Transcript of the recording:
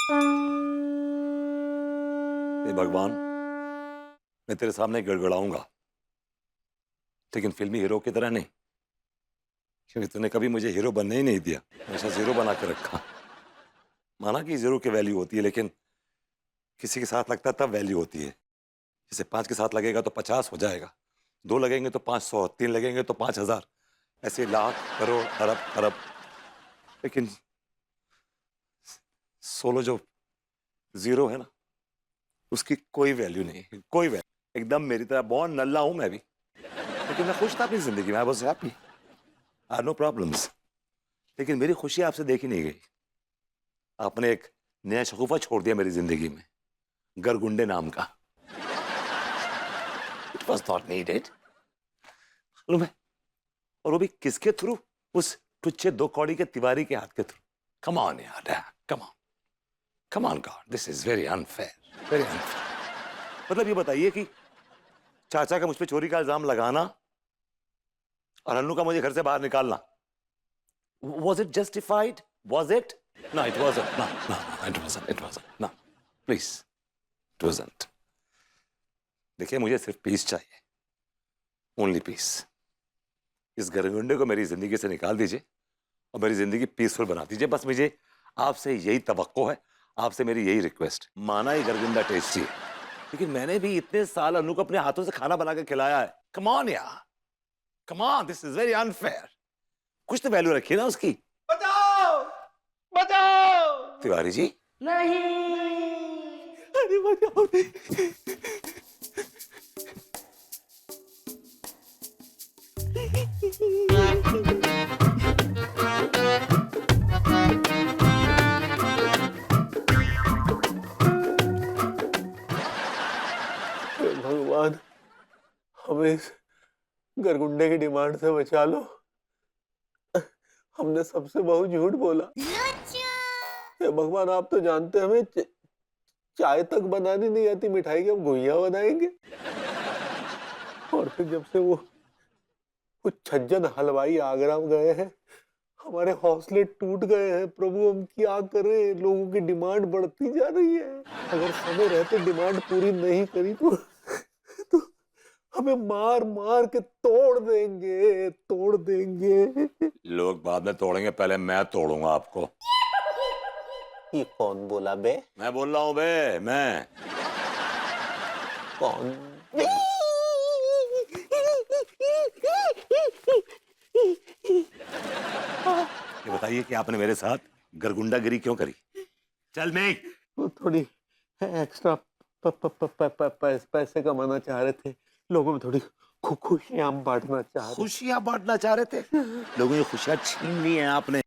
हे भगवान, मैं तेरे सामने गड़गड़ाऊंगा, लेकिन फिल्मी हीरो की तरह नहीं, क्योंकि तूने कभी मुझे हीरो बनने ही नहीं दिया, हमेशा जीरो बना के रखा। माना कि जीरो की वैल्यू होती है, लेकिन किसी के साथ लगता है तब वैल्यू होती है। जैसे 5 के साथ लगेगा तो 50 हो जाएगा, 2 लगेंगे तो 500, 3 लगेंगे तो 5000, ऐसे लाख, करोड़, अरब, खरब। लेकिन सोलो जो जीरो है ना, उसकी कोई वैल्यू नहीं है, कोई वैल्यू। एकदम मेरी तरह बॉर्न नल्ला हूं मैं भी, लेकिन मैं खुश था अपनी जिंदगी में। I was happy, I know problems. लेकिन मेरी खुशी आपसे देखी नहीं गई। आपने एक नया शगुफा छोड़ दिया मेरी जिंदगी में, गरगुंडे नाम का। It was not needed. मालूम है, और वो भी किसके थ्रू? उस टुच्चे 2 कौड़ी के तिवारी के हाथ के थ्रू। कम ऑन यार, come on, come on God, this is very unfair, very unfair. मतलब ये बताइए कि चाचा का मुझ पे चोरी का इल्जाम लगाना और अन्नू का मुझे घर से बाहर निकालना, was it justified? Was it? No, it wasn't. No, no, no, it wasn't. It wasn't. No, please, it wasn't. देखिए, मुझे सिर्फ पीस चाहिए, ओनली पीस। इस गरगुंडे को मेरी जिंदगी से निकाल दीजिए और मेरी जिंदगी पीसफुल बना दीजिए। बस मुझे आपसे यही तवक्को है, आपसे मेरी यही रिक्वेस्ट। माना ये गरगुंडा टेस्टी है, लेकिन मैंने भी इतने साल अनु को अपने हाथों से खाना बना के खिलाया है। कम ऑन यार, come on, this is very unfair. कुछ तो वैल्यू रखिए ना उसकी। बचाओ, बचाओ। तिवारी जी, नहीं, अरे बचाओ। हे भगवान, हमें इस गरगुंडे की डिमांड से बचा लो। हमने सबसे बहुत झूठ बोला। हे भगवान, आप तो जानते हैं हमें चाय तक बनानी नहीं आती, मिठाई के हम गुइया बनाएंगे। और फिर जब से वो छज्जन हलवाई आगरा में गए हैं, हमारे हौसले टूट गए हैं। प्रभु, हम क्या करें? लोगों की डिमांड बढ़ती जा रही है। अगर समय रहते डिमांड पूरी नहीं करी तो हमें मार मार के तोड़ देंगे, तोड़ देंगे। लोग बाद में तोड़ेंगे, पहले मैं तोड़ूंगा आपको। ये कौन बोला बे? मैं बोल रहा हूं बे, मैं। कौन? ये बताइए कि आपने मेरे साथ गरगुंडागिरी क्यों करी? चल मैं। वो थोड़ी एक्स्ट्रा पैसे कमाना चाह रहे थे, लोगों में थोड़ी खुशियां बांटना चाह रहे थे। खुशियां बांटना चाह रहे थे? लोगों की खुशियां छीन ली हैं आपने।